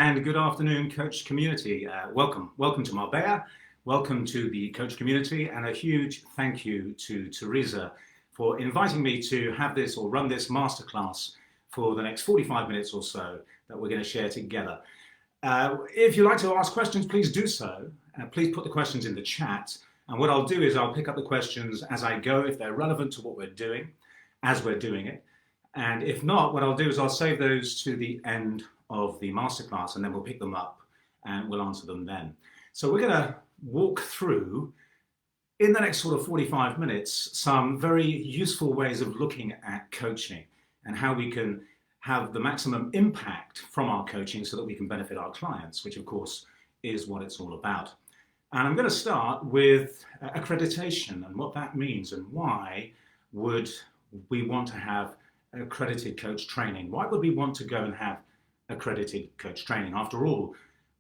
and good afternoon, coach community. Welcome to Marbella. Welcome to the coach community, and a huge thank you to Teresa for inviting me to have this or run this masterclass for the next 45 minutes or so that we're going to share together. If you'd like to ask questions, please do so. Please put the questions in the chat. And what I'll do is I'll pick up the questions as I go if they're relevant to what we're doing, as we're doing it. And if not, what I'll do is I'll save those to the end of the masterclass, and then we'll pick them up and we'll answer them then. So we're going to walk through, in the next sort of 45 minutes, some very useful ways of looking at coaching and how we can have the maximum impact from our coaching so that we can benefit our clients, which of course is what it's all about. And I'm going to start with accreditation and what that means, and why would we want to have accredited coach training? Why would we want to go and have accredited coach training? After all,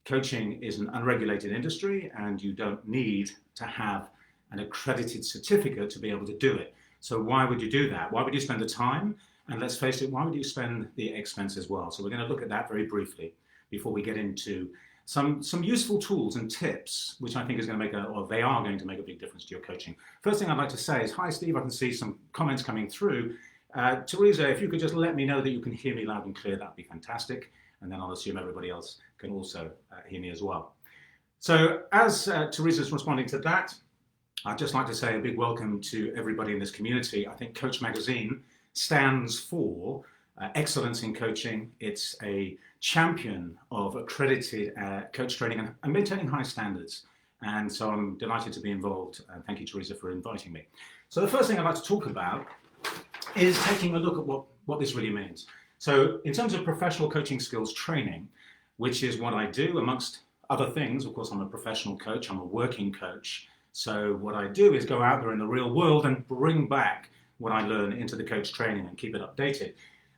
coaching is an unregulated industry, and you don't need to have an accredited certificate to be able to do it. So why would you do that? Why would you spend the time? And let's face it, why would you spend the expense as well? So we're going to look at that very briefly before we get into some useful tools and tips, which I think is going to make they are going to make a big difference to your coaching. First thing I'd like to say is, hi Steve, I can see some comments coming through. Teresa, if you could just let me know that you can hear me loud and clear, that'd be fantastic. And then I'll assume everybody else can also hear me as well. So as Teresa's responding to that, I'd just like to say a big welcome to everybody in this community. I think Coach Magazine stands for excellence in coaching. It's a champion of accredited coach training and maintaining high standards. And so I'm delighted to be involved. Thank you, Teresa, for inviting me. So the first thing I'd like to talk about is taking a look at what this really means. So in terms of professional coaching skills training, which is what I do amongst other things, of course, I'm a professional coach, I'm a working coach. So what I do is go out there in the real world and bring back what I learn into the coach training and keep it updated.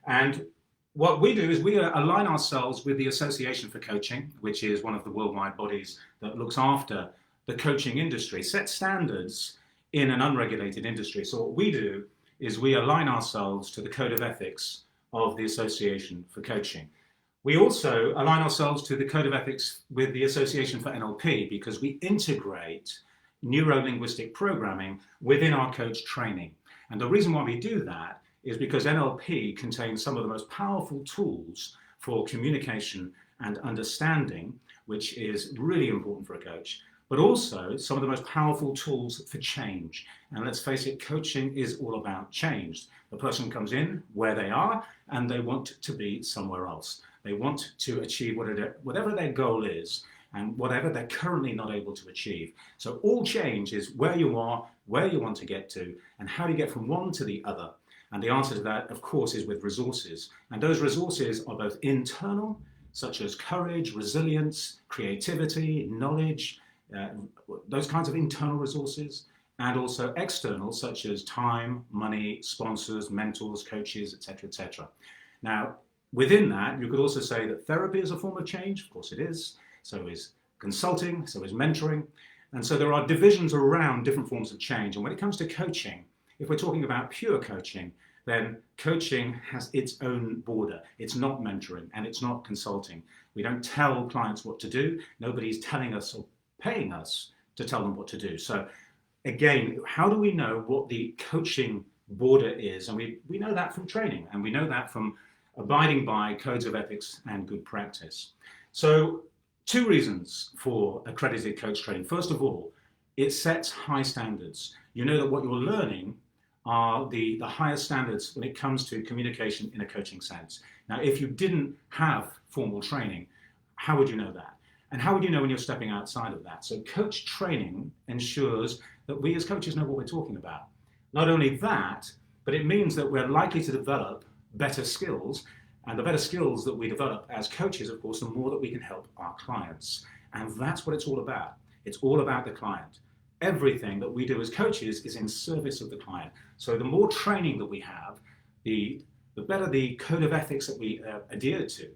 And what we do is we align ourselves with the Association for Coaching, which is one of the worldwide bodies that looks after the coaching industry, set standards in an unregulated industry. So what we do is we align ourselves to the code of ethics of the Association for Coaching. We also align ourselves to the code of ethics with the Association for NLP, because we integrate neuro-linguistic programming within our coach training. And the reason why we do that is because NLP contains some of the most powerful tools for communication and understanding, which is really important for a coach, but also some of the most powerful tools for change. And let's face it, coaching is all about change. The person comes in where they are and they want to be somewhere else. They want to achieve whatever their goal is and whatever they're currently not able to achieve. So all change is where you are, where you want to get to, and how do you get from one to the other. And the answer to that, of course, is with resources. And those resources are both internal, such as courage, resilience, creativity, knowledge, those kinds of internal resources, and also external, such as time, money, sponsors, mentors, coaches, etc., etc. Now, within that, you could also say that therapy is a form of change. Of course it is. So is consulting, so is mentoring. And so there are divisions around different forms of change. And when it comes to coaching, if we're talking about pure coaching, then coaching has its own border. It's not mentoring and it's not consulting. We don't tell clients what to do. Nobody's telling us or paying us to tell them what to do. So again, how do we know what the coaching border is? And we know that from training, and we know that from abiding by codes of ethics and good practice. So two reasons for accredited coach training. First of all, it sets high standards. You know that what you're learning are the highest standards when it comes to communication in a coaching sense. Now, if you didn't have formal training, how would you know that? And how would you know when you're stepping outside of that? So coach training ensures that we as coaches know what we're talking about. Not only that, but it means that we're likely to develop better skills. And the better skills that we develop as coaches, of course, the more that we can help our clients. And that's what it's all about. It's all about the client. Everything that we do as coaches is in service of the client. So the more training that we have, the better the code of ethics that we adhere to.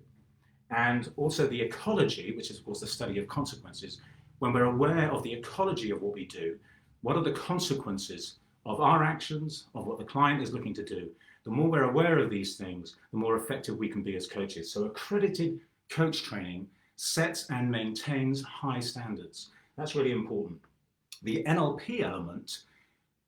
And also the ecology, which is of course the study of consequences. When we're aware of the ecology of what we do, what are the consequences of our actions, of what the client is looking to do, the more we're aware of these things, the more effective we can be as coaches. So accredited coach training sets and maintains high standards. That's really important. The NLP element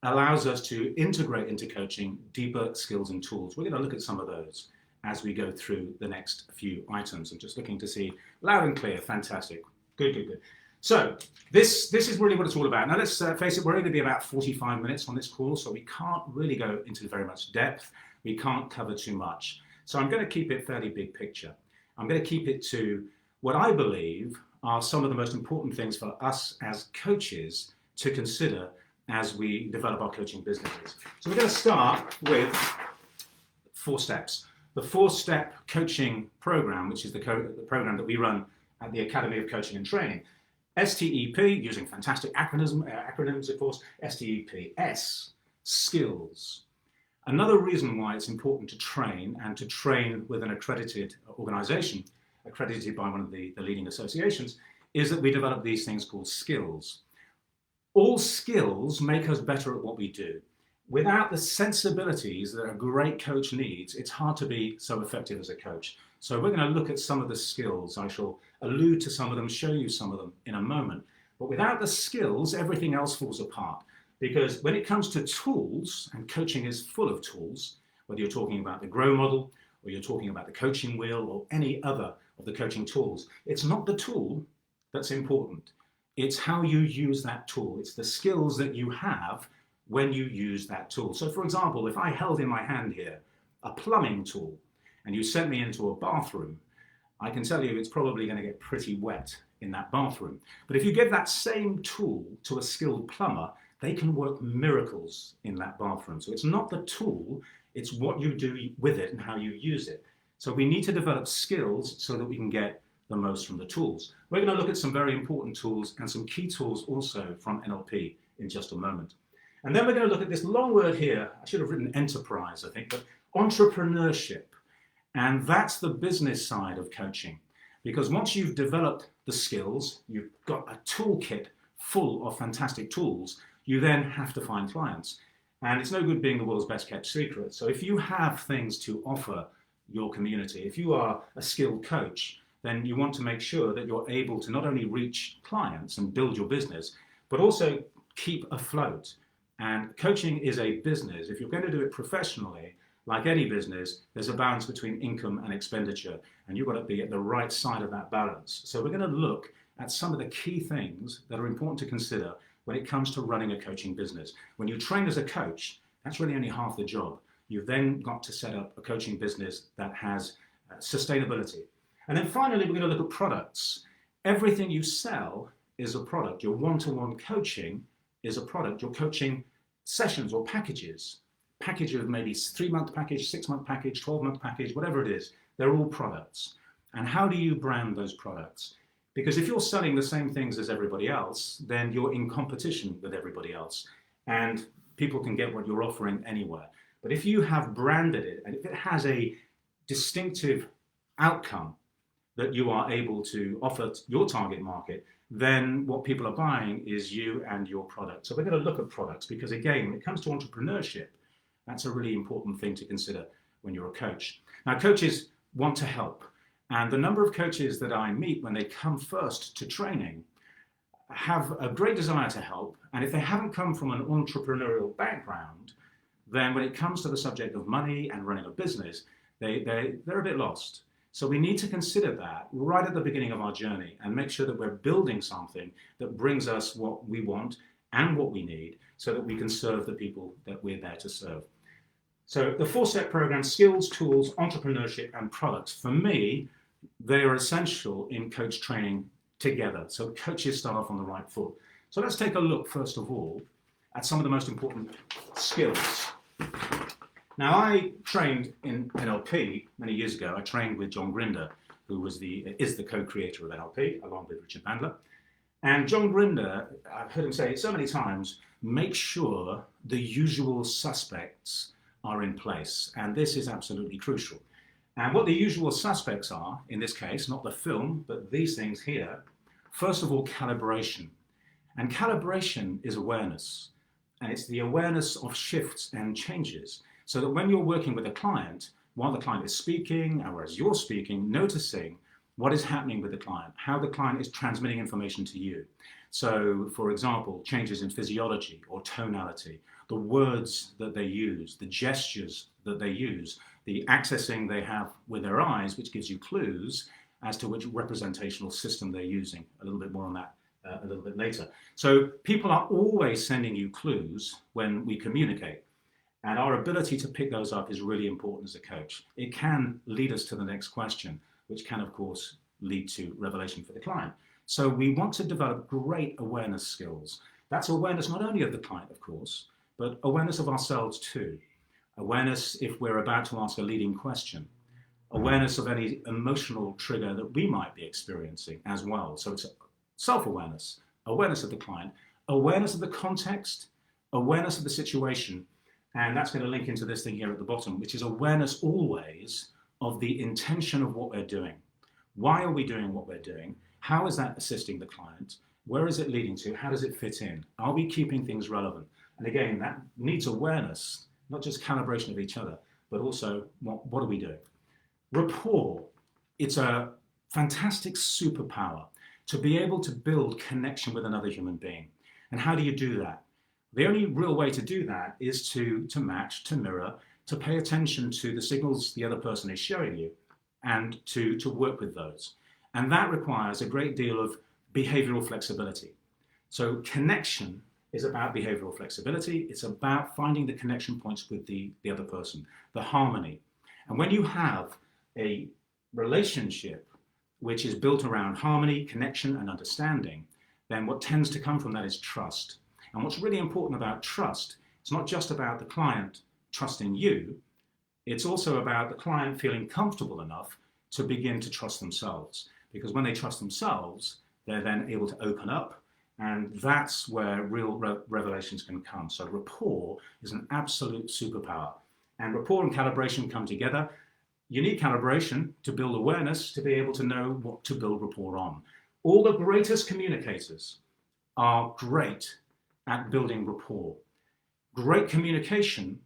allows us to integrate into coaching deeper skills and tools. We're going to look at some of those as we go through the next few items. I'm just looking to see loud and clear. Fantastic. Good, good, good. So this is really what it's all about. Now let's face it, we're only going to be about 45 minutes on this call, so we can't really go into very much depth. We can't cover too much. So I'm going to keep it fairly big picture. I'm going to keep it to what I believe are some of the most important things for us as coaches to consider as we develop our coaching businesses. So we're going to start with 4 steps. The 4-step coaching program, which is the program that we run at the Academy of Coaching and Training. STEP, using fantastic acronyms, of course. STEP, S, skills. Another reason why it's important to train, and to train with an accredited organization, accredited by one of the leading associations, is that we develop these things called skills. All skills make us better at what we do. Without the sensibilities that a great coach needs, it's hard to be so effective as a coach. So we're going to look at some of the skills. I shall allude to some of them, show you some of them in a moment. But without the skills, everything else falls apart. Because when it comes to tools, and coaching is full of tools, whether you're talking about the GROW model, or you're talking about the coaching wheel, or any other of the coaching tools, it's not the tool that's important. It's how you use that tool. It's the skills that you have when you use that tool. So for example, if I held in my hand here a plumbing tool, and you sent me into a bathroom, I can tell you it's probably going to get pretty wet in that bathroom. But if you give that same tool to a skilled plumber, they can work miracles in that bathroom. So it's not the tool, it's what you do with it and how you use it. So we need to develop skills so that we can get the most from the tools. We're going to look at some very important tools and some key tools also from NLP in just a moment. And then we're going to look at this long word here. I should have written enterprise, I think, but entrepreneurship. And that's the business side of coaching. Because once you've developed the skills, you've got a toolkit full of fantastic tools, you then have to find clients. And it's no good being the world's best kept secret. So if you have things to offer your community, if you are a skilled coach, then you want to make sure that you're able to not only reach clients and build your business, but also keep afloat. And coaching is a business. If you're going to do it professionally, like any business, there's a balance between income and expenditure, and you've got to be at the right side of that balance. So we're going to look at some of the key things that are important to consider when it comes to running a coaching business. When you train as a coach, that's really only half the job. You've then got to set up a coaching business that has sustainability. And then finally, we're going to look at products. Everything you sell is a product. Your one-to-one coaching is a product. Your coaching sessions or packages, package of maybe 3-month package, 6-month package, 12-month package, whatever it is, they're all products. And how do you brand those products? Because if you're selling the same things as everybody else, then you're in competition with everybody else. And people can get what you're offering anywhere. But if you have branded it, and if it has a distinctive outcome that you are able to offer to your target market, then what people are buying is you and your product. So we're going to look at products because, again, when it comes to entrepreneurship, that's a really important thing to consider when you're a coach. Now, coaches want to help. And the number of coaches that I meet when they come first to training have a great desire to help. And if they haven't come from an entrepreneurial background, then when it comes to the subject of money and running a business, they're a bit lost. So we need to consider that right at the beginning of our journey and make sure that we're building something that brings us what we want and what we need so that we can serve the people that we're there to serve. So the 4-step program, skills, tools, entrepreneurship, and products, for me, they are essential in coach training together. So coaches start off on the right foot. So let's take a look, first of all, at some of the most important skills. Now, I trained in NLP many years ago. I trained with John Grinder, who is the co-creator of NLP, along with Richard Bandler. And John Grinder, I've heard him say it so many times, make sure the usual suspects are in place. And this is absolutely crucial. And what the usual suspects are, in this case, not the film, but these things here, first of all, calibration. And calibration is awareness. And it's the awareness of shifts and changes. So that when you're working with a client, while the client is speaking, or as you're speaking, noticing what is happening with the client, how the client is transmitting information to you. So, for example, changes in physiology or tonality, the words that they use, the gestures that they use, the accessing they have with their eyes, which gives you clues as to which representational system they're using. A little bit more on that a little bit later. So people are always sending you clues when we communicate. And our ability to pick those up is really important as a coach. It can lead us to the next question, which can, of course, lead to revelation for the client. So we want to develop great awareness skills. That's awareness not only of the client, of course, but awareness of ourselves too. Awareness if we're about to ask a leading question. Awareness of any emotional trigger that we might be experiencing as well. So it's self-awareness, awareness of the client, awareness of the context, awareness of the situation. And that's going to link into this thing here at the bottom, which is awareness always of the intention of what we're doing. Why are we doing what we're doing? How is that assisting the client? Where is it leading to? How does it fit in? Are we keeping things relevant? And again, that needs awareness, not just calibration of each other, but also what are we doing? Rapport, it's a fantastic superpower to be able to build connection with another human being. And how do you do that? The only real way to do that is to match, to mirror, to pay attention to the signals the other person is showing you and to work with those. And that requires a great deal of behavioral flexibility. So connection is about behavioral flexibility. It's about finding the connection points with the other person, the harmony. And when you have a relationship which is built around harmony, connection, and understanding, then what tends to come from that is trust. And what's really important about trust, it's not just about the client trusting you, it's also about the client feeling comfortable enough to begin to trust themselves. Because when they trust themselves, they're then able to open up, and that's where real revelations can come. So rapport is an absolute superpower. And rapport and calibration come together. You need calibration to build awareness to be able to know what to build rapport on. All the greatest communicators are great at building rapport. Great communication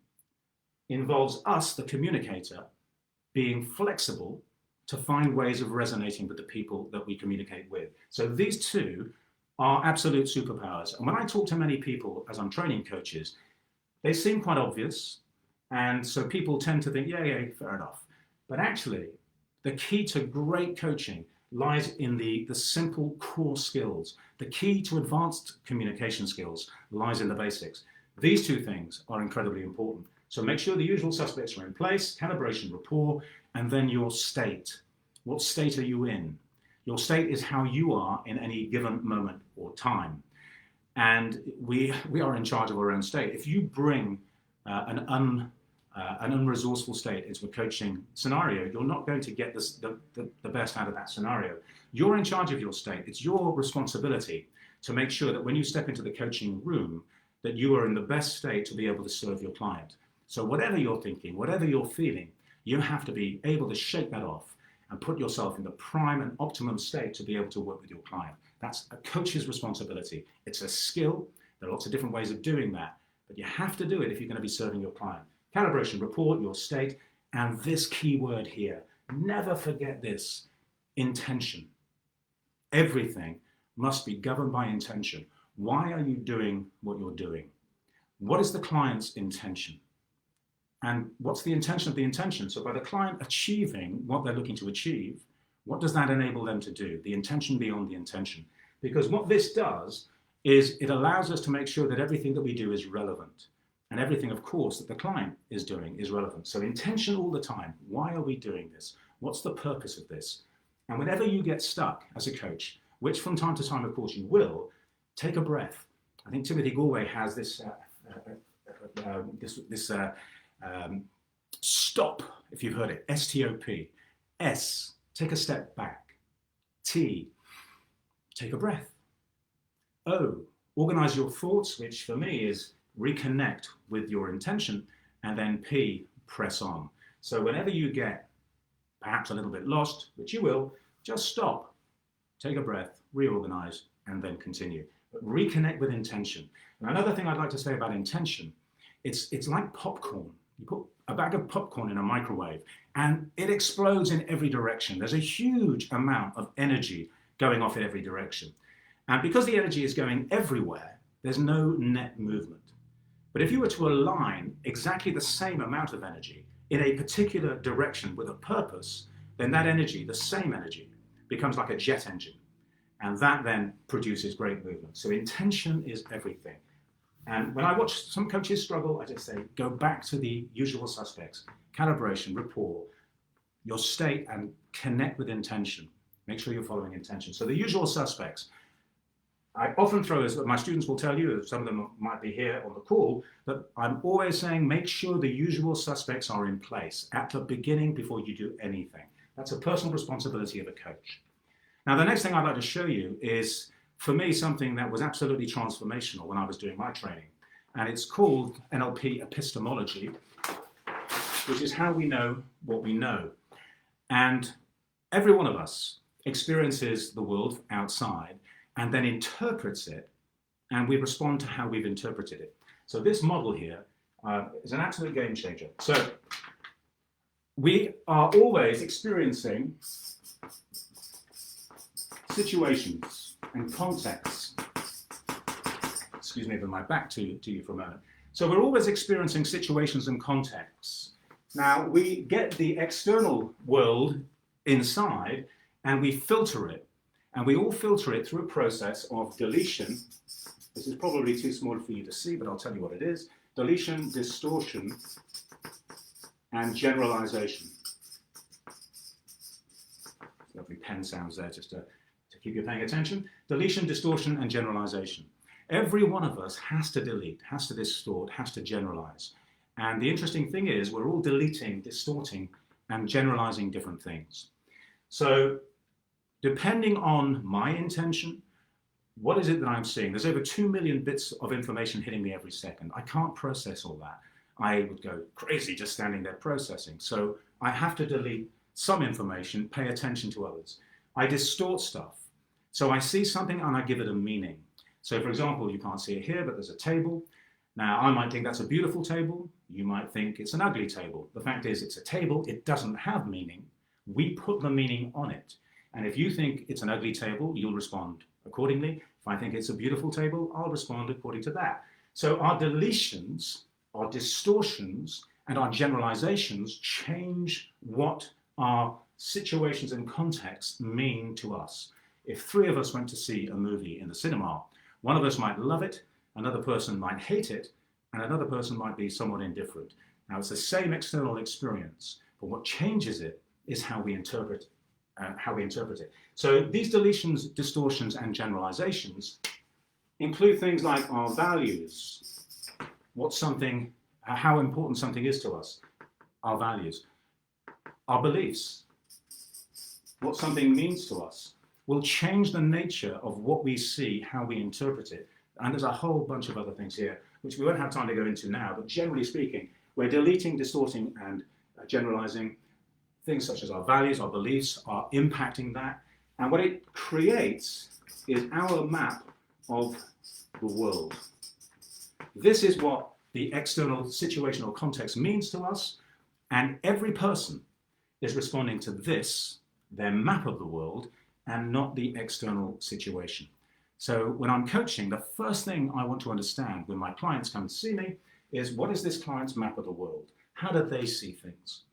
involves us, the communicator, being flexible to find ways of resonating with the people that we communicate with. So these two are absolute superpowers. And when I talk to many people as I'm training coaches, they seem quite obvious. And so people tend to think, yeah, fair enough. But actually, the key to great coaching lies in the simple core skills. The key to advanced communication skills lies in the basics. These two things are incredibly important. So make sure the usual suspects are in place, calibration, rapport, and then your state. What state are you in? Your state is how you are in any given moment or time. And we are in charge of our own state. If you bring an unresourceful state into a coaching scenario, you're not going to get the best out of that scenario. You're in charge of your state. It's your responsibility to make sure that when you step into the coaching room, that you are in the best state to be able to serve your client. So whatever you're thinking, whatever you're feeling, you have to be able to shake that off and put yourself in the prime and optimum state to be able to work with your client. That's a coach's responsibility. It's a skill. There are lots of different ways of doing that, but you have to do it if you're going to be serving your client. Calibration, rapport, your state, and this key word here, never forget this, intention. Everything must be governed by intention. Why are you doing what you're doing? What is the client's intention? And what's the intention of the intention? So by the client achieving what they're looking to achieve, what does that enable them to do? The intention beyond the intention. Because what this does is it allows us to make sure that everything that we do is relevant. And everything, of course, that the client is doing is relevant. So intention all the time. Why are we doing this? What's the purpose of this? And whenever you get stuck as a coach, which from time to time, of course, you will, take a breath. I think Timothy Galway has this stop, if you've heard it, S-T-O-P. S, take a step back. T, take a breath. O, organize your thoughts, which for me is reconnect with your intention. And then P, press on. So whenever you get perhaps a little bit lost, which you will, just stop, take a breath, reorganize, and then continue. But reconnect with intention. And another thing I'd like to say about intention, it's like popcorn. You put a bag of popcorn in a microwave and it explodes in every direction. There's a huge amount of energy going off in every direction. And because the energy is going everywhere, there's no net movement. But if you were to align exactly the same amount of energy in a particular direction with a purpose, then that energy, the same energy, becomes like a jet engine. And that then produces great movement. So intention is everything. And when I watch some coaches struggle, I just say, go back to the usual suspects: calibration, rapport, your state, and connect with intention. Make sure you're following intention. So the usual suspects. I often throw, as my students will tell you, some of them might be here on the call, that I'm always saying, make sure the usual suspects are in place at the beginning before you do anything. That's a personal responsibility of a coach. Now, the next thing I'd like to show you is, for me, something that was absolutely transformational when I was doing my training. And it's called NLP epistemology, which is how we know what we know. And every one of us experiences the world outside and then interprets it, and we respond to how we've interpreted it. So this model here is an absolute game changer. So we are always experiencing situations and contexts. Excuse me for my back to you for a moment. So we're always experiencing situations and contexts. Now we get the external world inside and we filter it. And we all filter it through a process of deletion. This is probably too small for you to see, but I'll tell you what it is. Deletion, distortion, and generalization. Lovely pen sounds there just to keep you paying attention. Deletion, distortion, and generalization. Every one of us has to delete, has to distort, has to generalize. And the interesting thing is we're all deleting, distorting, and generalizing different things. So depending on my intention, what is it that I'm seeing? There's over 2 million bits of information hitting me every second. I can't process all that. I would go crazy just standing there processing. So I have to delete some information, pay attention to others. I distort stuff. So I see something and I give it a meaning. So for example, you can't see it here, but there's a table. Now I might think that's a beautiful table. You might think it's an ugly table. The fact is it's a table. It doesn't have meaning. We put the meaning on it. And if you think it's an ugly table, you'll respond accordingly. If I think it's a beautiful table, I'll respond according to that. So our deletions, our distortions, and our generalizations change what our situations and contexts mean to us. If 3 of us went to see a movie in the cinema, one of us might love it, another person might hate it, and another person might be somewhat indifferent. Now, it's the same external experience, but what changes it is how we interpret it. So these deletions, distortions, and generalizations include things like our values, how important something is to us, our values, our beliefs, what something means to us, will change the nature of what we see, how we interpret it. And there's a whole bunch of other things here, which we won't have time to go into now, but generally speaking, we're deleting, distorting, and generalizing. Things such as our values, our beliefs are impacting that. And what it creates is our map of the world. This is what the external situational context means to us. And every person is responding to this, their map of the world, and not the external situation. So when I'm coaching, the first thing I want to understand when my clients come to see me is, what is this client's map of the world? How do they see things?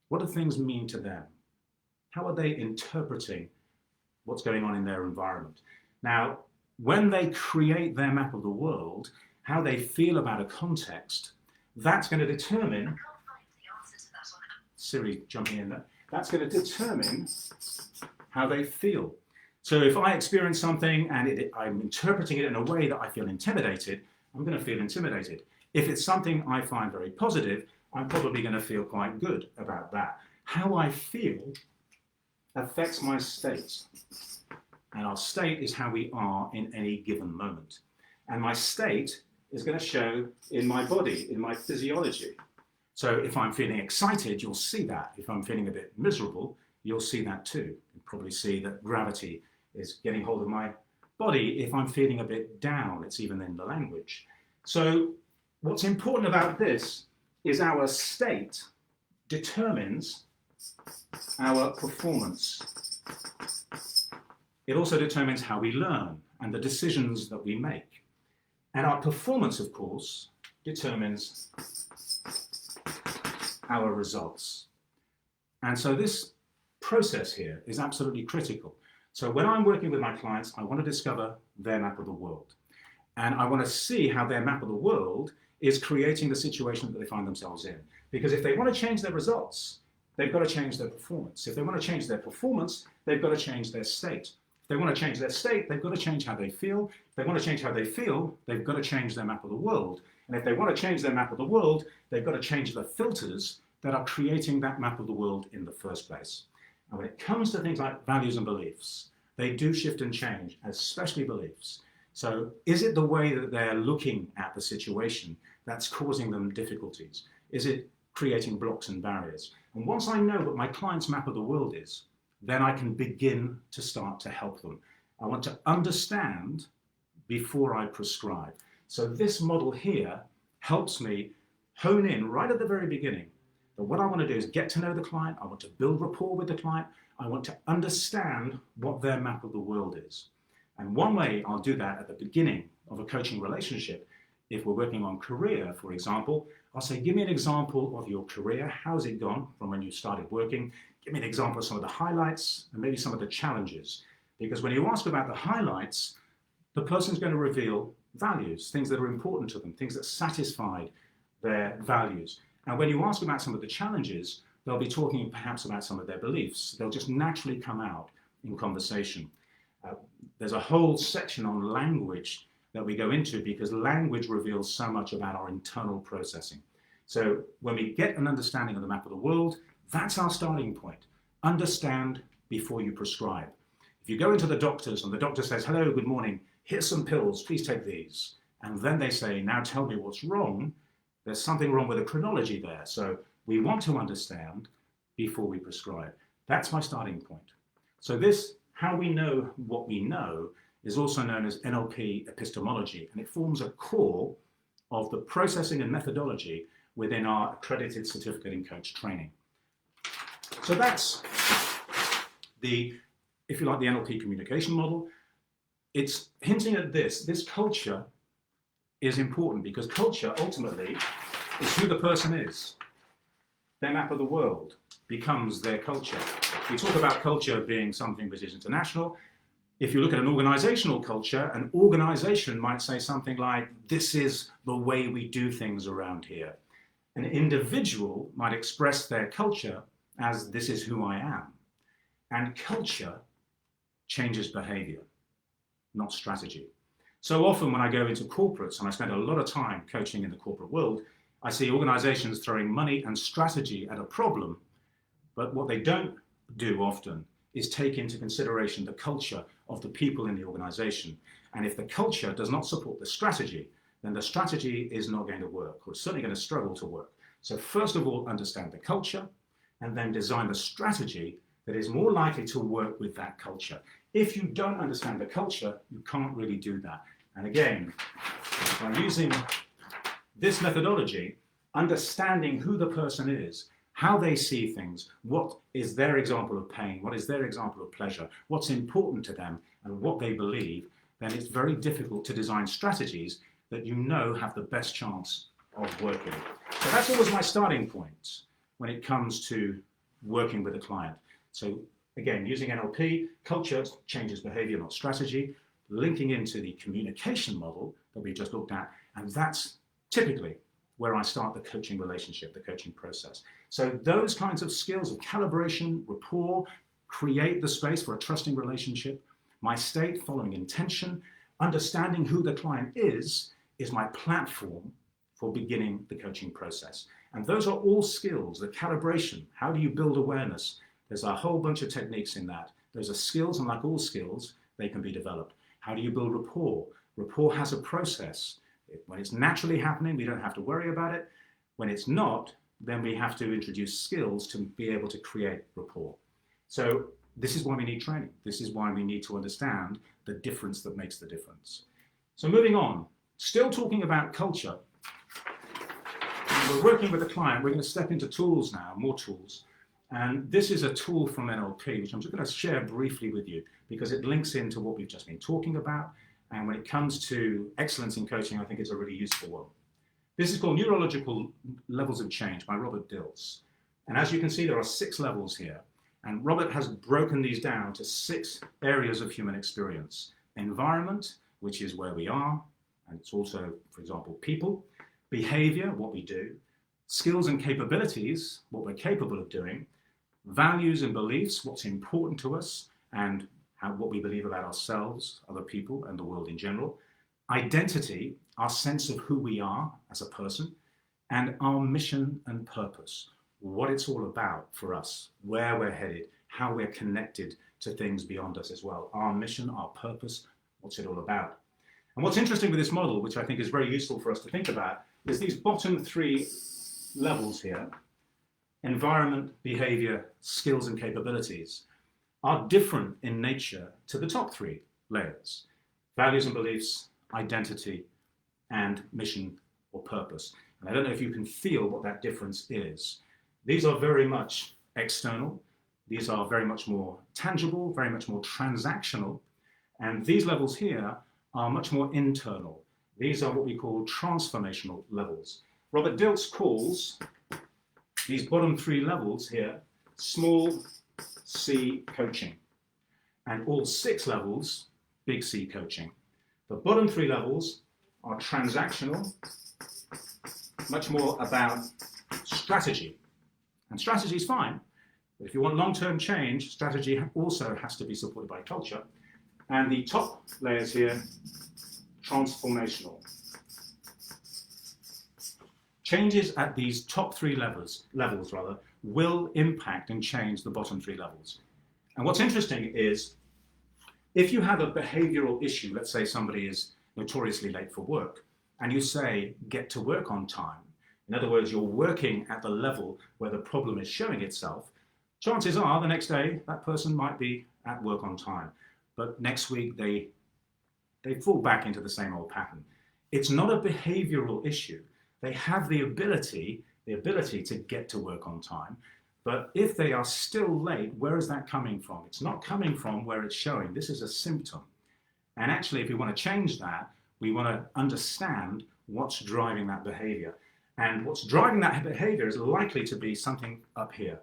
What do things mean to them? How are they interpreting what's going on in their environment? Now, when they create their map of the world, how they feel about a context, that's going to determine, Siri jumping in there, that's going to determine how they feel. So if I experience something and I'm interpreting it in a way that I feel intimidated, I'm going to feel intimidated. If it's something I find very positive, I'm probably going to feel quite good about that. How I feel affects my state. And our state is how we are in any given moment. And my state is going to show in my body, in my physiology. So if I'm feeling excited, you'll see that. If I'm feeling a bit miserable, you'll see that too. You'll probably see that gravity is getting hold of my body. If I'm feeling a bit down, it's even in the language. So what's important about this is our state determines our performance. It also determines how we learn and the decisions that we make. And our performance, of course, determines our results. And so this process here is absolutely critical. So when I'm working with my clients, I want to discover their map of the world. And I want to see how their map of the world is creating the situation that they find themselves in. Because if they want to change their results, they've got to change their performance. If they want to change their performance, they've got to change their state. If they want to change their state, they've got to change how they feel. If they want to change how they feel, they've got to change their map of the world. And if they want to change their map of the world, they've got to change the filters that are creating that map of the world in the first place. And when it comes to things like values and beliefs, they do shift and change, especially beliefs. So is it the way that they're looking at the situation that's causing them difficulties? Is it creating blocks and barriers? And once I know what my client's map of the world is, then I can begin to start to help them. I want to understand before I prescribe. So this model here helps me hone in right at the very beginning that what I want to do is get to know the client. I want to build rapport with the client. I want to understand what their map of the world is. And one way I'll do that at the beginning of a coaching relationship, if we're working on career, for example, I'll say, give me an example of your career. How's it gone from when you started working? Give me an example of some of the highlights and maybe some of the challenges. Because when you ask about the highlights, the person's going to reveal values, things that are important to them, things that satisfied their values. And when you ask about some of the challenges, they'll be talking perhaps about some of their beliefs. They'll just naturally come out in conversation. There's a whole section on language that we go into because language reveals so much about our internal processing. So when we get an understanding of the map of the world, that's our starting point. Understand before you prescribe. If you go into the doctors and the doctor says, hello, good morning, here's some pills, please take these. And then they say, now tell me what's wrong. There's something wrong with the chronology there. So we want to understand before we prescribe. That's my starting point. So this, how we know what we know, is also known as NLP epistemology, and it forms a core of the processing and methodology within our accredited certificate in coach training. So that's the, if you like, the NLP communication model. It's hinting at this culture is important because culture ultimately is who the person is. Their map of the world becomes their culture. We talk about culture being something which is international. If you look at an organizational culture, an organization might say something like, this is the way we do things around here. An individual might express their culture as, this is who I am. And culture changes behavior, not strategy. So often when I go into corporates, and I spend a lot of time coaching in the corporate world, I see organizations throwing money and strategy at a problem, but what they don't do often is take into consideration the culture of the people in the organization. And if the culture does not support the strategy, then the strategy is not going to work, or it's certainly going to struggle to work. So first of all, understand the culture, and then design the strategy that is more likely to work with that culture. If you don't understand the culture, you can't really do that. And again, by using this methodology, understanding who the person is, how they see things, what is their example of pain, what is their example of pleasure, what's important to them, and what they believe, then it's very difficult to design strategies that you know have the best chance of working. So that's always my starting point when it comes to working with a client. So again, using NLP, culture changes behavior, not strategy, linking into the communication model that we just looked at, and that's typically where I start the coaching relationship, the coaching process. So those kinds of skills of calibration, rapport, create the space for a trusting relationship. My state, following intention, understanding who the client is my platform for beginning the coaching process. And those are all skills, the calibration, how do you build awareness? There's a whole bunch of techniques in that. Those are skills, and like all skills, they can be developed. How do you build rapport? Rapport has a process. When it's naturally happening, we don't have to worry about it. When it's not, then we have to introduce skills to be able to create rapport. So this is why we need training. This is why we need to understand the difference that makes the difference. So moving on, still talking about culture. We're working with a client. We're going to step into tools now, more tools. And this is a tool from NLP, which I'm just going to share briefly with you because it links into what we've just been talking about. And when it comes to excellence in coaching, I think it's a really useful one. This is called Neurological Levels of Change by Robert Dilts. And as you can see, there are 6 levels here. And Robert has broken these down to 6 areas of human experience. Environment, which is where we are, and it's also, for example, people. Behavior, what we do. Skills and capabilities, what we're capable of doing. Values and beliefs, what's important to us, and what we believe about ourselves, other people, and the world in general. Identity, our sense of who we are as a person, and our mission and purpose, what it's all about for us, where we're headed, how we're connected to things beyond us as well. Our mission, our purpose, what's it all about? And what's interesting with this model, which I think is very useful for us to think about, is these bottom 3 levels here, environment, behavior, skills and capabilities, are different in nature to the top 3 layers, values and beliefs, identity, and mission or purpose. And I don't know if you can feel what that difference is. These are very much external. These are very much more tangible, very much more transactional. And these levels here are much more internal. These are what we call transformational levels. Robert Dilts calls these bottom 3 levels here small C coaching, and all 6 levels big C coaching. The bottom 3 levels are transactional, much more about strategy. And strategy is fine, but if you want long-term change, strategy also has to be supported by culture. And the top layers here, transformational. Changes at these top 3 levels will impact and change the bottom 3 levels. And what's interesting is, if you have a behavioral issue, let's say somebody is notoriously late for work, and you say, get to work on time. In other words, you're working at the level where the problem is showing itself. Chances are the next day that person might be at work on time, but next week they fall back into the same old pattern. It's not a behavioral issue. They have the ability to get to work on time, but if they are still late, where is that coming from? It's not coming from where it's showing. This is a symptom. And actually, if we want to change that, we want to understand what's driving that behavior. And what's driving that behavior is likely to be something up here.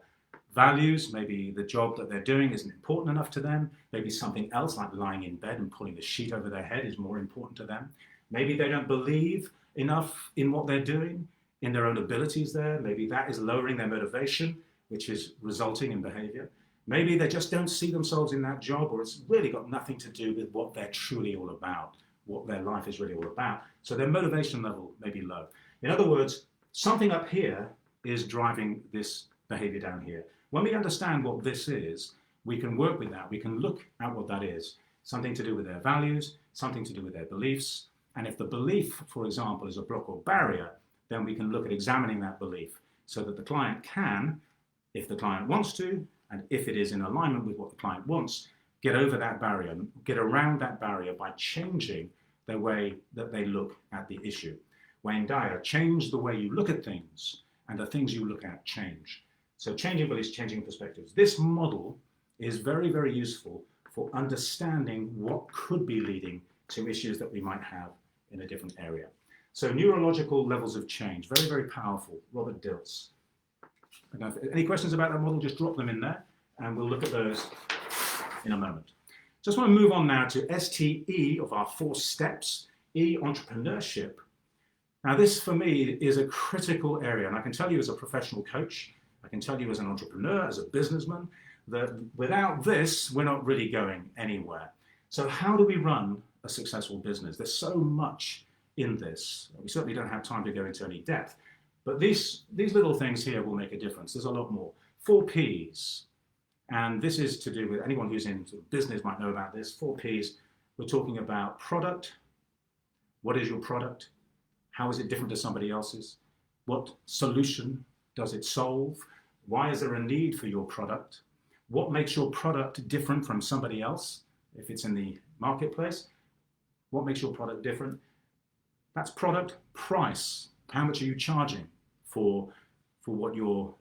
Values, maybe the job that they're doing isn't important enough to them. Maybe something else like lying in bed and pulling the sheet over their head is more important to them. Maybe they don't believe enough in what they're doing, in their own abilities there. Maybe that is lowering their motivation, which is resulting in behavior. Maybe they just don't see themselves in that job, or it's really got nothing to do with what they're truly all about, what their life is really all about. So their motivation level may be low. In other words, something up here is driving this behavior down here. When we understand what this is, we can work with that. We can look at what that is. Something to do with their values, something to do with their beliefs. And if the belief, for example, is a block or barrier, then we can look at examining that belief so that the client can, if the client wants to, and if it is in alignment with what the client wants, get over that barrier, get around that barrier by changing the way that they look at the issue. Wayne Dyer, change the way you look at things, and the things you look at change. So changing beliefs, changing perspectives. This model is very, very useful for understanding what could be leading to issues that we might have in a different area. So neurological levels of change, very, very powerful. Robert Dilts. Any questions about that model, just drop them in there, and we'll look at those in a moment. Just want to move on now to STE of our 4 steps, E, entrepreneurship. Now this for me is a critical area, and I can tell you as a professional coach, I can tell you as an entrepreneur, as a businessman, that without this, we're not really going anywhere. So how do we run a successful business? There's so much in this. We certainly don't have time to go into any depth, but these little things here will make a difference. There's a lot more. 4 Ps, and this is to do with anyone who's in business might know about this. 4 Ps, we're talking about product. What is your product? How is it different to somebody else's? What solution does it solve? Why is there a need for your product? What makes your product different from somebody else if it's in the marketplace? What makes your product different? That's product. Price. How much are you charging for what you're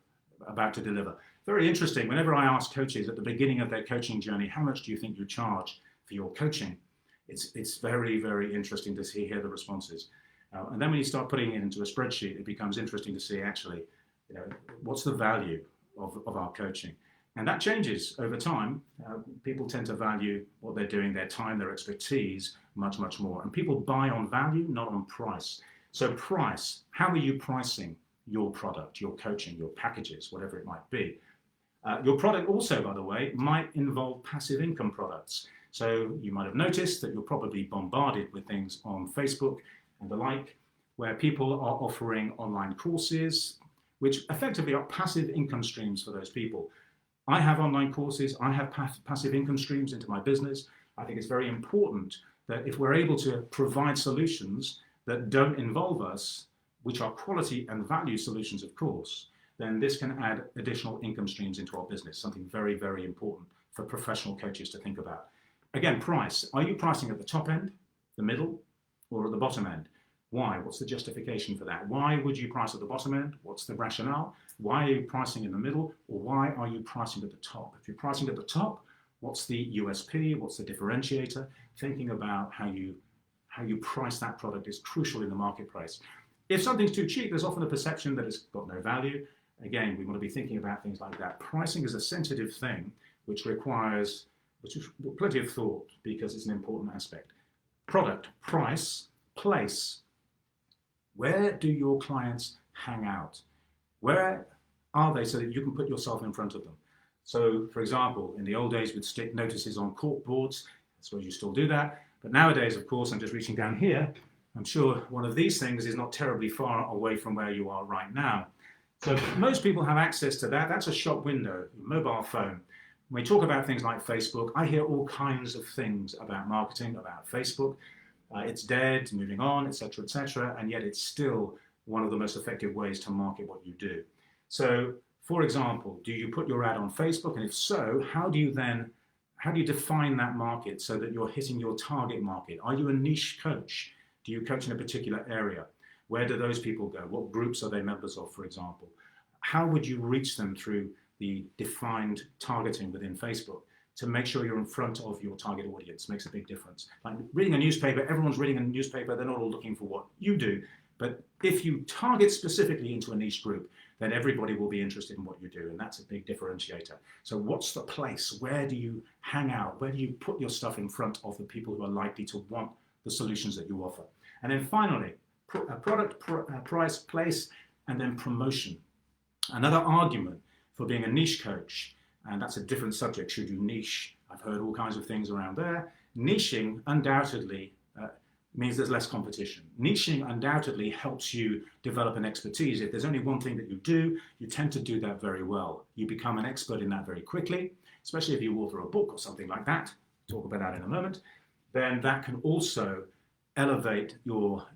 about to deliver? very interesting. Whenever I ask coaches at the beginning of their coaching journey, how much do you think you charge for your coaching? It's very, very interesting to hear the responses. And then when you start putting it into a spreadsheet, it becomes interesting to see actually, what's the value of our coaching? And that changes over time. People tend to value what they're doing, their time, their expertise, much, much more. And people buy on value, not on price. So price, how are you pricing your product, your coaching, your packages, whatever it might be? Your product also, by the way, might involve passive income products. So you might have noticed that you're probably bombarded with things on Facebook and the like, where people are offering online courses, which effectively are passive income streams for those people. I have online courses, I have passive income streams into my business. I think it's very important that if we're able to provide solutions that don't involve us, which are quality and value solutions, of course, then this can add additional income streams into our business, something very, very important for professional coaches to think about. Again, price. Are you pricing at the top end, the middle, or at the bottom end? Why? What's the justification for that? Why would you price at the bottom end? What's the rationale? Why are you pricing in the middle? Or why are you pricing at the top? If you're pricing at the top, what's the USP? What's the differentiator? Thinking about how you price that product is crucial in the marketplace. If something's too cheap, there's often a perception that it's got no value. Again, we want to be thinking about things like that. Pricing is a sensitive thing which requires plenty of thought because it's an important aspect. Product, price, place. Where do your clients hang out? Where are they so that you can put yourself in front of them? So, for example, in the old days, we'd stick notices on cork boards. I suppose you still do that. But nowadays, of course, I'm just reaching down here. I'm sure one of these things is not terribly far away from where you are right now. So most people have access to that. That's a shop window, mobile phone. When we talk about things like Facebook, I hear all kinds of things about marketing, about Facebook. It's dead, moving on, etc., and yet it's still one of the most effective ways to market what you do. So, for example, do you put your ad on Facebook? And if so, how do you define that market so that you're hitting your target market? Are you a niche coach? Do you coach in a particular area? Where do those people go? What groups are they members of, for example? How would you reach them through the defined targeting within Facebook to make sure you're in front of your target audience? Makes a big difference. Like reading a newspaper, everyone's reading a newspaper, they're not all looking for what you do. But if you target specifically into a niche group, then everybody will be interested in what you do, and that's a big differentiator. So what's the place? Where do you hang out? Where do you put your stuff in front of the people who are likely to want the solutions that you offer? And then finally, product, price, place, and then promotion. Another argument for being a niche coach, and that's a different subject, should you niche? I've heard all kinds of things around there. Niching undoubtedly means there's less competition. Niching undoubtedly helps you develop an expertise. If there's only one thing that you do, you tend to do that very well. You become an expert in that very quickly, especially if you author a book or something like that. Talk about that in a moment. Then that can also elevate your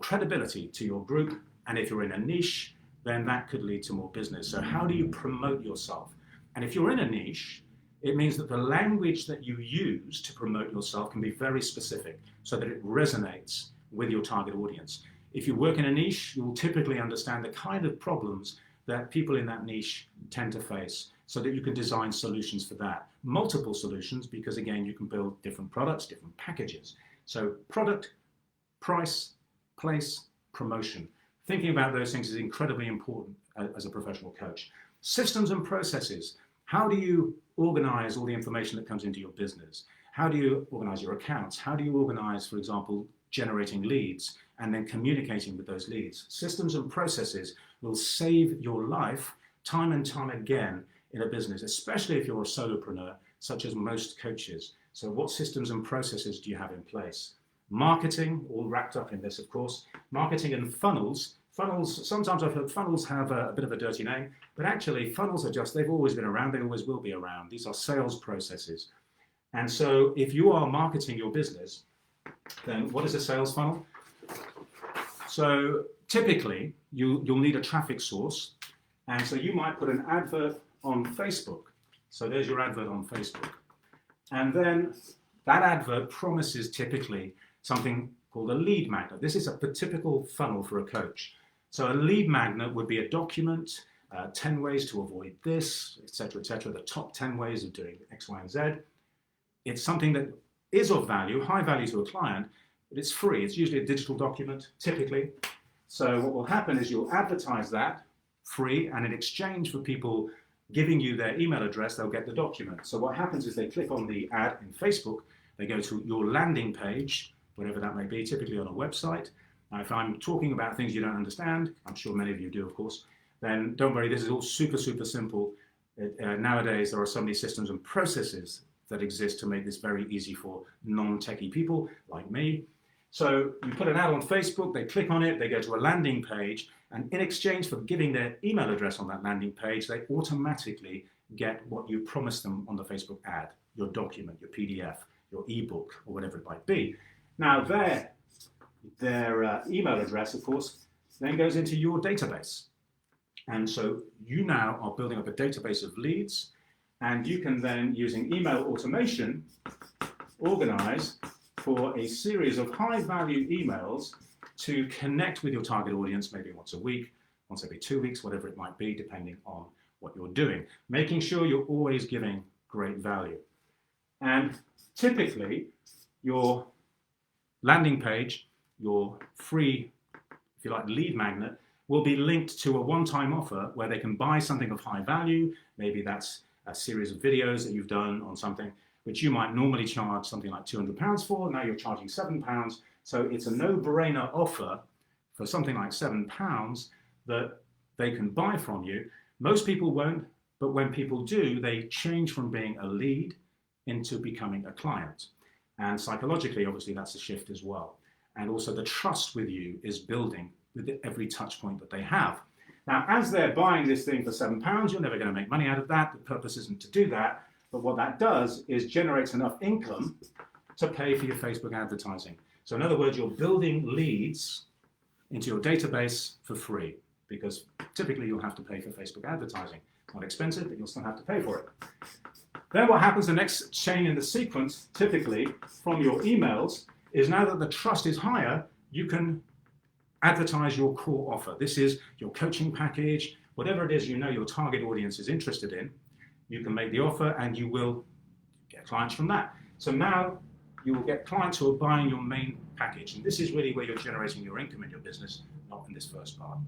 credibility to your group. And if you're in a niche, then that could lead to more business. So how do you promote yourself? And if you're in a niche, it means that the language that you use to promote yourself can be very specific so that it resonates with your target audience. If you work in a niche, you will typically understand the kind of problems that people in that niche tend to face so that you can design solutions for that. Multiple solutions, because again, you can build different products, different packages. So product, price, place, promotion. Thinking about those things is incredibly important as a professional coach. Systems and processes. How do you organize all the information that comes into your business? How do you organize your accounts? How do you organize, for example, generating leads and then communicating with those leads? Systems and processes will save your life time and time again in a business, especially if you're a solopreneur, such as most coaches. So what systems and processes do you have in place? Marketing, all wrapped up in this, of course. Marketing and funnels. Funnels, sometimes I've heard funnels have a bit of a dirty name, but actually funnels are just, they've always been around, they always will be around. These are sales processes. And so if you are marketing your business, then what is a sales funnel? So typically you'll need a traffic source. And so you might put an advert on Facebook. So there's your advert on Facebook. And then that advert promises typically something called a lead magnet. This is a typical funnel for a coach. So a lead magnet would be a document 10 ways to avoid this, etc., the top 10 ways of doing X, Y, and Z. It's something that is of value, high value to a client, but it's free. It's usually a digital document, typically. So what will happen is you'll advertise that free, and in exchange for people giving you their email address, they'll get the document. So what happens is they click on the ad in Facebook, they go to your landing page, whatever that may be, typically on a website. Now, if I'm talking about things you don't understand, I'm sure many of you do, of course, then don't worry, this is all super, super simple. Nowadays, there are so many systems and processes that exist to make this very easy for non-techie people like me. So you put an ad on Facebook, they click on it, they go to a landing page, and in exchange for giving their email address on that landing page, they automatically get what you promised them on the Facebook ad, your document, your PDF, your ebook, or whatever it might be. Now their email address, of course, then goes into your database. And so you now are building up a database of leads, and you can then, using email automation, organize for a series of high-value emails to connect with your target audience, maybe once a week, once every 2 weeks, whatever it might be, depending on what you're doing, making sure you're always giving great value. And typically, your landing page, your free, if you like, lead magnet, will be linked to a one-time offer where they can buy something of high value. Maybe that's a series of videos that you've done on something which you might normally charge something like £200 for. Now you're charging £7. So it's a no-brainer offer for something like £7 that they can buy from you. Most people won't, but when people do, they change from being a lead into becoming a client. And psychologically, obviously, that's a shift as well. And also the trust with you is building with every touch point that they have. Now, as they're buying this thing for £7, you're never going to make money out of that. The purpose isn't to do that. But what that does is generates enough income to pay for your Facebook advertising. So in other words, you're building leads into your database for free, because typically you'll have to pay for Facebook advertising. Not expensive, but you'll still have to pay for it. Then what happens, the next chain in the sequence, typically from your emails, is now that the trust is higher, you can advertise your core offer. This is your coaching package, whatever it is you know your target audience is interested in. You can make the offer and you will get clients from that. So now you will get clients who are buying your main package. And this is really where you're generating your income in your business, not in this first part.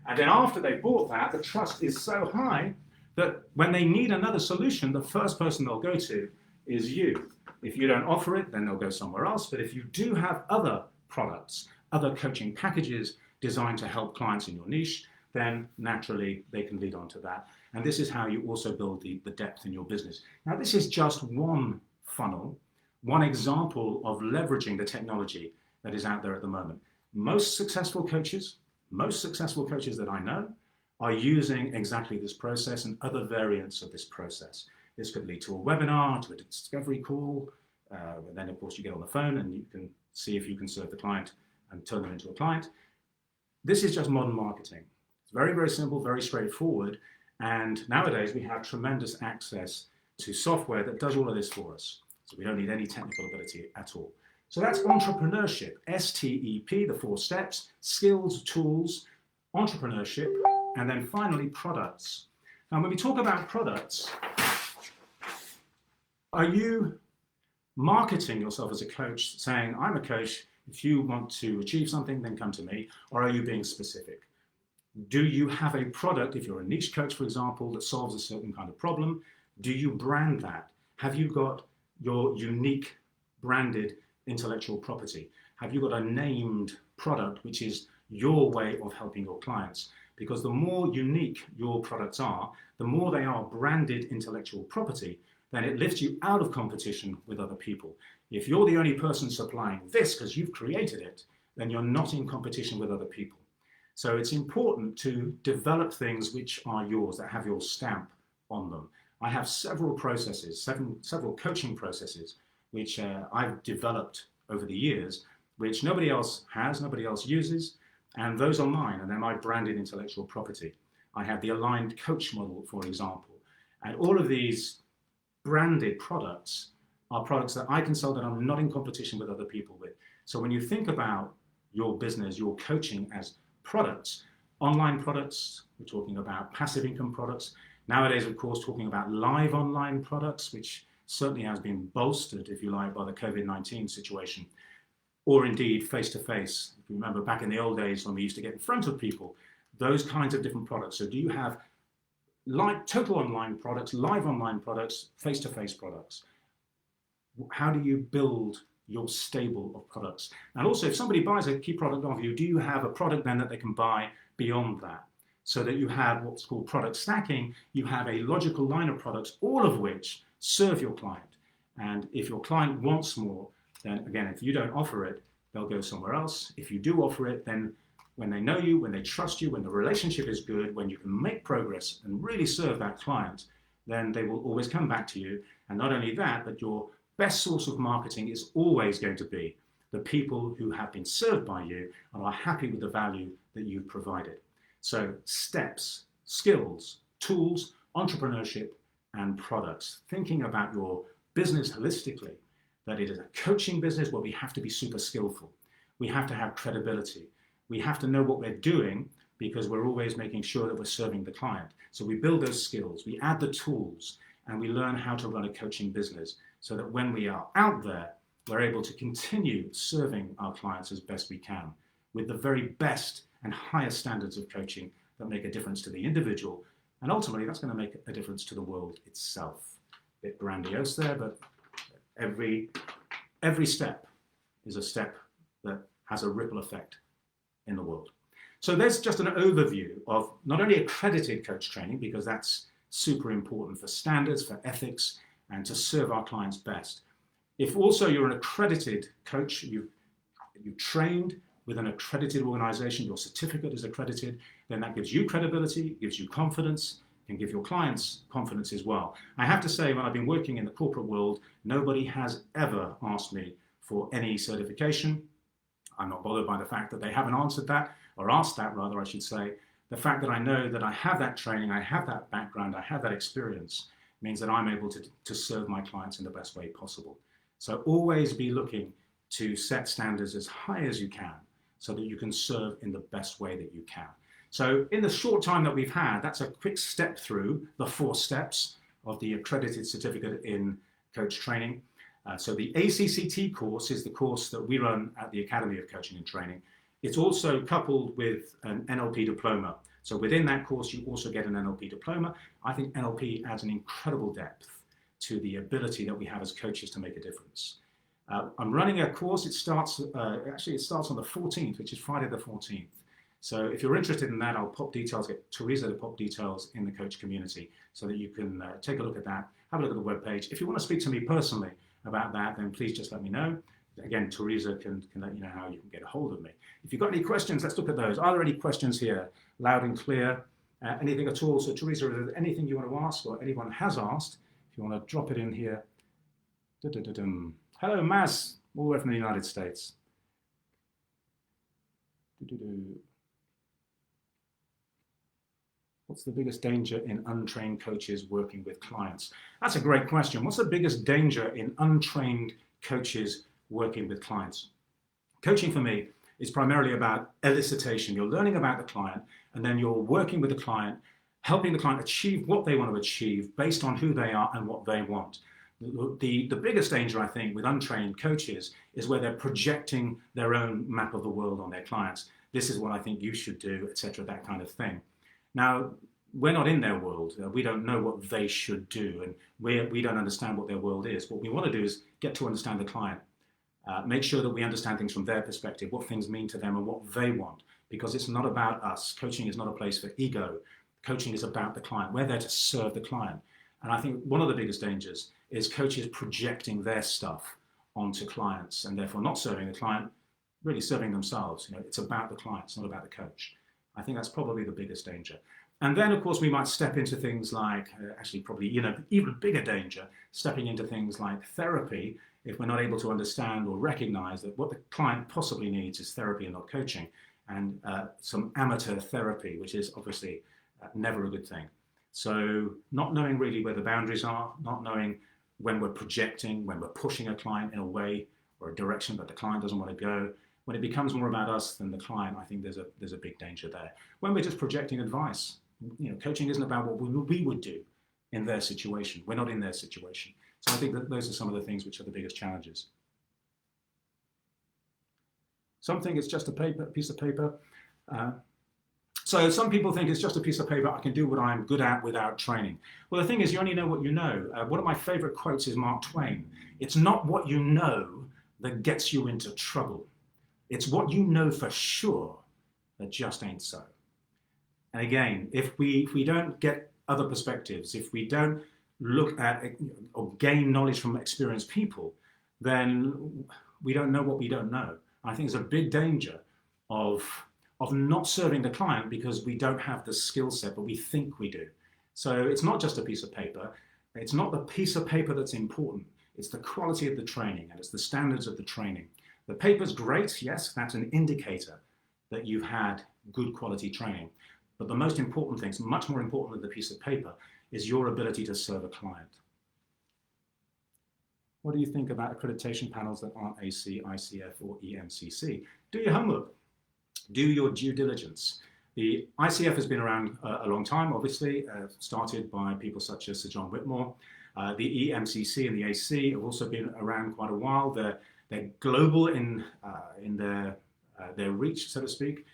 And then after they bought that, the trust is so high that when they need another solution, the first person they'll go to is you. If you don't offer it, then they'll go somewhere else. But if you do have other products, other coaching packages designed to help clients in your niche, then naturally they can lead on to that. And this is how you also build the depth in your business. Now, this is just one funnel, one example of leveraging the technology that is out there at the moment. Most successful coaches that I know are using exactly this process and other variants of this process. This could lead to a webinar, to a discovery call. Then, of course, you get on the phone and you can see if you can serve the client and turn them into a client. This is just modern marketing. It's very, very simple, very straightforward. And nowadays we have tremendous access to software that does all of this for us. So we don't need any technical ability at all. So that's entrepreneurship, STEP, the 4 steps, skills, tools, entrepreneurship, and then finally products. Now, when we talk about products, are you marketing yourself as a coach, saying, I'm a coach, if you want to achieve something, then come to me, or are you being specific? Do you have a product, if you're a niche coach, for example, that solves a certain kind of problem? Do you brand that? Have you got your unique branded intellectual property? Have you got a named product, which is your way of helping your clients? Because the more unique your products are, the more they are branded intellectual property, then it lifts you out of competition with other people. If you're the only person supplying this because you've created it, then you're not in competition with other people. So it's important to develop things which are yours, that have your stamp on them. I have several processes, several coaching processes, which I've developed over the years, which nobody else has, nobody else uses, and those are mine, and they're my branded intellectual property. I have the aligned coach model, for example, and all of these branded products are products that I can sell that I'm not in competition with other people with. So when you think about your business, your coaching as products, online products, we're talking about passive income products. Nowadays, of course, talking about live online products, which certainly has been bolstered, if you like, by the COVID-19 situation, or indeed face-to-face. If you remember back in the old days when we used to get in front of people, those kinds of different products. So do you have total online products, live online products, face-to-face products? How do you build your stable of products? And also, if somebody buys a key product off you, do you have a product then that they can buy beyond that? So that you have what's called product stacking. You have a logical line of products, all of which serve your client. And if your client wants more, then again, if you don't offer it, they'll go somewhere else. If you do offer it, then when they know you, when they trust you, when the relationship is good, when you can make progress and really serve that client, then they will always come back to you. And not only that, but your best source of marketing is always going to be the people who have been served by you and are happy with the value that you've provided. So steps, skills, tools, entrepreneurship, and products. Thinking about your business holistically, that it is a coaching business where we have to be super skillful. We have to have credibility. We have to know what we're doing because we're always making sure that we're serving the client. So we build those skills, we add the tools, and we learn how to run a coaching business so that when we are out there, we're able to continue serving our clients as best we can with the very best and highest standards of coaching that make a difference to the individual. And ultimately, that's going to make a difference to the world itself. A bit grandiose there, but every step is a step that has a ripple effect in the world. So there's just an overview of not only accredited coach training, because that's super important for standards, for ethics, and to serve our clients best. If also you're an accredited coach, you've trained with an accredited organization, your certificate is accredited, then that gives you credibility, gives you confidence, can give your clients confidence as well. I have to say, when I've been working in the corporate world, nobody has ever asked me for any certification. I'm not bothered by the fact that they haven't answered that, or asked that rather, I should say. The fact that I know that I have that training, I have that background, I have that experience, means that I'm able to serve my clients in the best way possible. So always be looking to set standards as high as you can so that you can serve in the best way that you can. So in the short time that we've had, that's a quick step through the 4 steps of the accredited certificate in coach training. So the ACCT course is the course that we run at the Academy of Coaching and Training. It's also coupled with an NLP diploma. So within that course, you also get an NLP diploma. I think NLP adds an incredible depth to the ability that we have as coaches to make a difference. I'm running a course. It starts on the 14th, which is Friday the 14th. So if you're interested in that, I'll pop details, get Teresa to pop details in the coach community so that you can take a look at that, have a look at the webpage. If you want to speak to me personally about that, then please just let me know. Again, Teresa can let you know how you can get a hold of me. If you've got any questions, let's look at those. Are there any questions here? Loud and clear, anything at all? So Teresa, is there anything you want to ask or anyone has asked? If you want to drop it in here. Hello, Maz, all the way from the United States. What's the biggest danger in untrained coaches working with clients? That's a great question. What's the biggest danger in untrained coaches working with clients? Coaching for me is primarily about elicitation. You're learning about the client, and then you're working with the client, helping the client achieve what they want to achieve based on who they are and what they want. The biggest danger, I think, with untrained coaches is where they're projecting their own map of the world on their clients. This is what I think you should do, etc., that kind of thing. Now, we're not in their world. We don't know what they should do, and we don't understand what their world is. What we want to do is get to understand the client, make sure that we understand things from their perspective, what things mean to them and what they want, because it's not about us. Coaching is not a place for ego. Coaching is about the client. We're there to serve the client. And I think one of the biggest dangers is coaches projecting their stuff onto clients and therefore not serving the client, really serving themselves. It's about the client, it's not about the coach. I think that's probably the biggest danger. And then, of course, we might step into things like, actually probably, even bigger danger, stepping into things like therapy if we're not able to understand or recognize that what the client possibly needs is therapy and not coaching, and some amateur therapy, which is obviously never a good thing. So not knowing really where the boundaries are, not knowing when we're projecting, when we're pushing a client in a way or a direction that the client doesn't want to go, When it becomes more about us than the client, I think there's a big danger there. When we're just projecting advice, coaching isn't about what we would do in their situation. We're not in their situation. So I think that those are some of the things which are the biggest challenges. Some think it's just a piece of paper. So some people think it's just a piece of paper. I can do what I'm good at without training. Well, the thing is, you only know what you know. One of my favorite quotes is Mark Twain. It's not what you know that gets you into trouble. It's what you know for sure that just ain't so. And again, if we don't get other perspectives, if we don't look at or gain knowledge from experienced people, then we don't know what we don't know. I think there's a big danger of not serving the client because we don't have the skill set, but we think we do. So it's not just a piece of paper. It's not the piece of paper that's important. It's the quality of the training and it's the standards of the training. The paper's great, yes, that's an indicator that you've had good quality training. But the most important thing, much more important than the piece of paper, is your ability to serve a client. What do you think about accreditation panels that aren't AC, ICF, or EMCC? Do your homework. Do your due diligence. The ICF has been around a long time, obviously, started by people such as Sir John Whitmore. The EMCC and the AC have also been around quite a while. They're global in their reach, so to speak,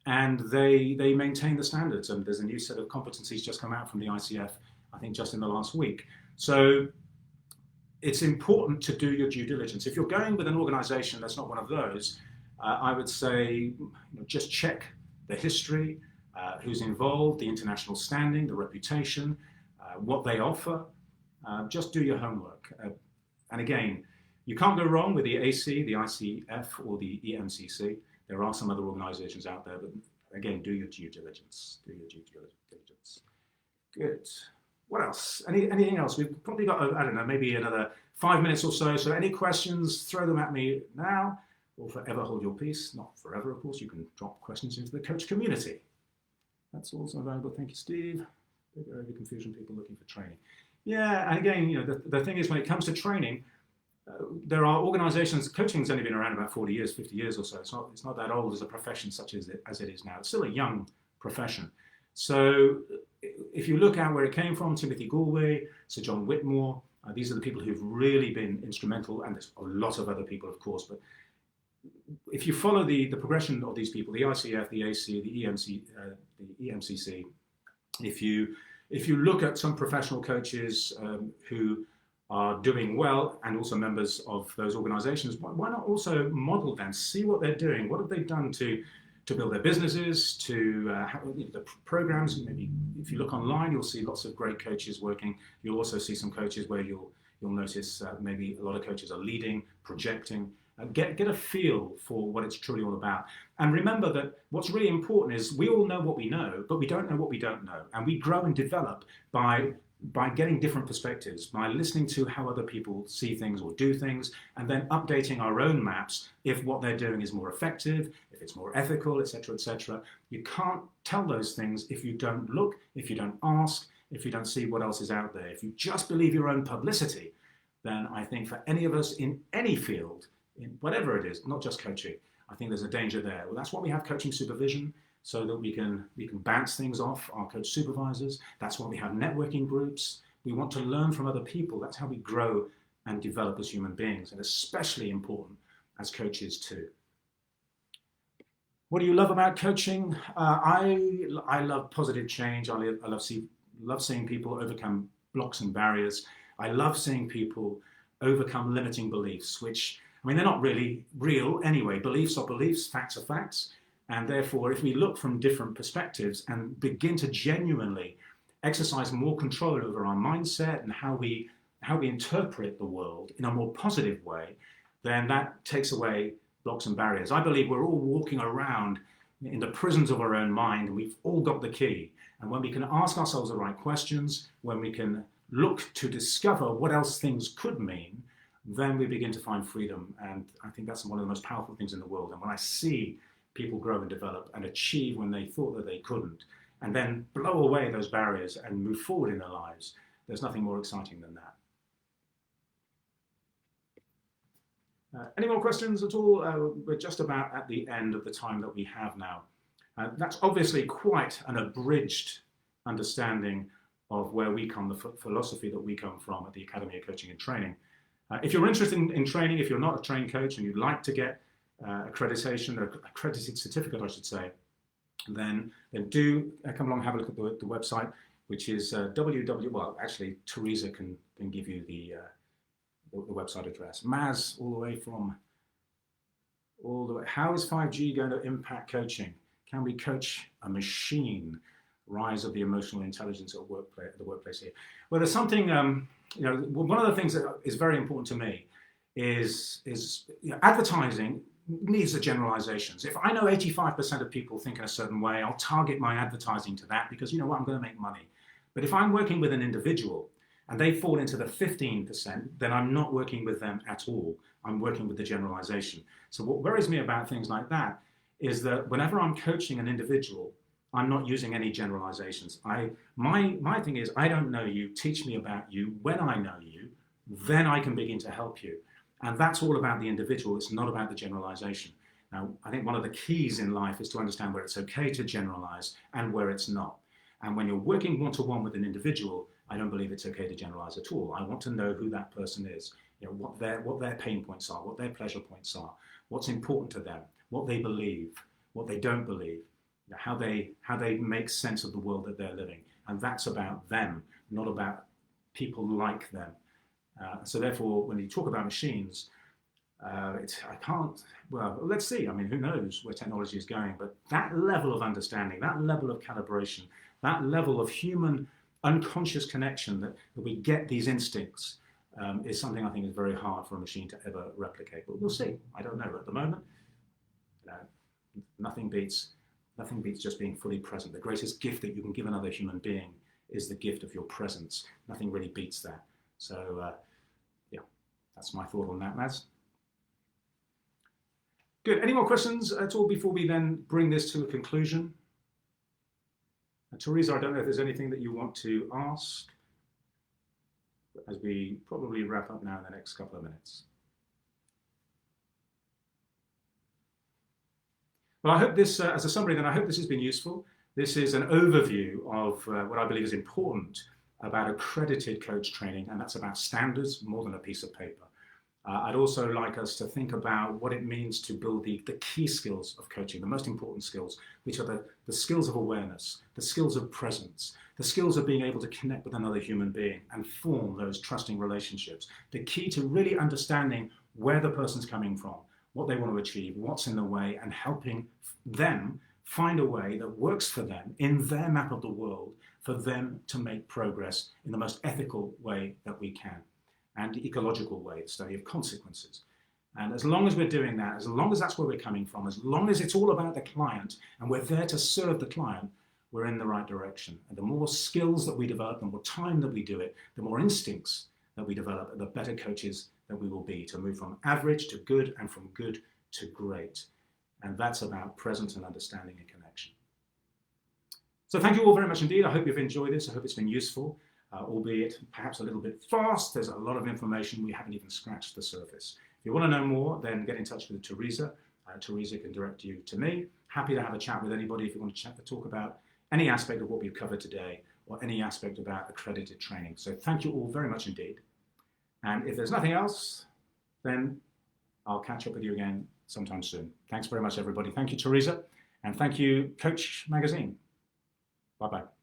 and they maintain the standards. And there's a new set of competencies just come out from the ICF, I think just in the last week. So it's important to do your due diligence. If you're going with an organization that's not one of those, I would say just check the history, who's involved, the international standing, the reputation, what they offer. Just do your homework. And again, you can't go wrong with the AC, the ICF, or the EMCC. There are some other organizations out there, but again, do your due diligence. Do your due diligence. Good. What else? Anything else? We've probably got, I don't know, maybe another 5 minutes or so. So any questions, throw them at me now, or forever hold your peace. Not forever, of course. You can drop questions into the coach community. That's also available. Thank you, Steve. Big area of confusion, people looking for training. Yeah, and again, the thing is, when it comes to training, there are organizations, coaching's only been around about 40 years, 50 years or so. It's not that old as a profession such as it is now. It's still a young profession. So if you look at where it came from, Timothy Galway, Sir John Whitmore, these are the people who've really been instrumental, and there's a lot of other people, of course, but if you follow the progression of these people, the ICF, the AC, the EMCC, if you look at some professional coaches who are doing well and also members of those organizations, why not also model them, see what they're doing, what have they done to build their businesses, to the programs. Maybe if you look online, you'll see lots of great coaches working. You'll also see some coaches where you'll notice maybe a lot of coaches are leading, projecting. Get a feel for what it's truly all about. And remember that what's really important is we all know what we know, but we don't know what we don't know. And we grow and develop by getting different perspectives, by listening to how other people see things or do things, and then updating our own maps if what they're doing is more effective, if it's more ethical, etc., etc. You can't tell those things if you don't look, if you don't ask, if you don't see what else is out there. If you just believe your own publicity, then I think for any of us in any field, in whatever it is, not just coaching, I think there's a danger there. Well, that's why we have coaching supervision, so that we can bounce things off our coach supervisors. That's why we have networking groups. We want to learn from other people. That's how we grow and develop as human beings, and especially important as coaches too. What do you love about coaching? I love positive change. I love seeing people overcome blocks and barriers. I love seeing people overcome limiting beliefs, which, I mean, they're not really real anyway. Beliefs are beliefs, facts are facts. And therefore, if we look from different perspectives and begin to genuinely exercise more control over our mindset and how we interpret the world in a more positive way, then that takes away blocks and barriers. I believe we're all walking around in the prisons of our own mind, and we've all got the key. And when we can ask ourselves the right questions, when we can look to discover what else things could mean, then we begin to find freedom. And I think that's one of the most powerful things in the world. And when I see people grow and develop and achieve when they thought that they couldn't, and then blow away those barriers and move forward in their lives, there's nothing more exciting than that. Any more questions at all? We're just about at the end of the time that we have now. That's obviously quite an abridged understanding of where we come, the philosophy that we come from at the Academy of Coaching and Training. If you're interested in training, if you're not a trained coach and you'd like to get accreditation, or accredited certificate, I should say, then do come along and have a look at the website, which is well, actually, Teresa can give you the website address. Maz, all the way, how is 5G going to impact coaching? Can we coach a machine? Rise of the emotional intelligence at the workplace here. Well, there's something, one of the things that is very important to me is advertising needs the generalizations. If I know 85% of people think in a certain way, I'll target my advertising to that because you know what, I'm going to make money. But if I'm working with an individual and they fall into the 15%, then I'm not working with them at all. I'm working with the generalization. So what worries me about things like that is that whenever I'm coaching an individual, I'm not using any generalizations. My thing is, I don't know you, teach me about you. When I know you, then I can begin to help you. And that's all about the individual. It's not about the generalization. Now, I think one of the keys in life is to understand where it's okay to generalize and where it's not. And when you're working one-to-one with an individual, I don't believe it's okay to generalize at all. I want to know who that person is, what their pain points are, what their pleasure points are, what's important to them, what they believe, what they don't believe, how they make sense of the world that they're living. And that's about them, not about people like them. So therefore, when you talk about machines, let's see. I mean, who knows where technology is going, but that level of understanding, that level of calibration, that level of human unconscious connection that we get these instincts is something I think is very hard for a machine to ever replicate. But we'll see. I don't know. At the moment, nothing beats just being fully present. The greatest gift that you can give another human being is the gift of your presence. Nothing really beats that. So, that's my thought on that, Maz. Good. Any more questions at all before we then bring this to a conclusion? Teresa, I don't know if there's anything that you want to ask as we probably wrap up now in the next couple of minutes. Well, I hope this, as a summary, then I hope this has been useful. This is an overview of what I believe is important about accredited coach training, and that's about standards more than a piece of paper. I'd also like us to think about what it means to build the key skills of coaching, the most important skills, which are the skills of awareness, the skills of presence, the skills of being able to connect with another human being and form those trusting relationships. The key to really understanding where the person's coming from, what they want to achieve, what's in the way, and helping them find a way that works for them in their map of the world for them to make progress in the most ethical way that we can, and ecological way, the study of consequences. And as long as we're doing that, as long as that's where we're coming from, as long as it's all about the client and we're there to serve the client, we're in the right direction. And the more skills that we develop, the more time that we do it, the more instincts that we develop, the better coaches that we will be to move from average to good and from good to great. And that's about presence and understanding and connection. So thank you all very much indeed. I hope you've enjoyed this. I hope it's been useful, albeit perhaps a little bit fast. There's a lot of information. We haven't even scratched the surface. If you want to know more, then get in touch with Teresa. Teresa can direct you to me. Happy to have a chat with anybody if you want to talk about any aspect of what we've covered today or any aspect about accredited training. So thank you all very much indeed. And if there's nothing else, then I'll catch up with you again sometime soon. Thanks very much, everybody. Thank you, Teresa. And thank you, Coach Magazine. Bye-bye.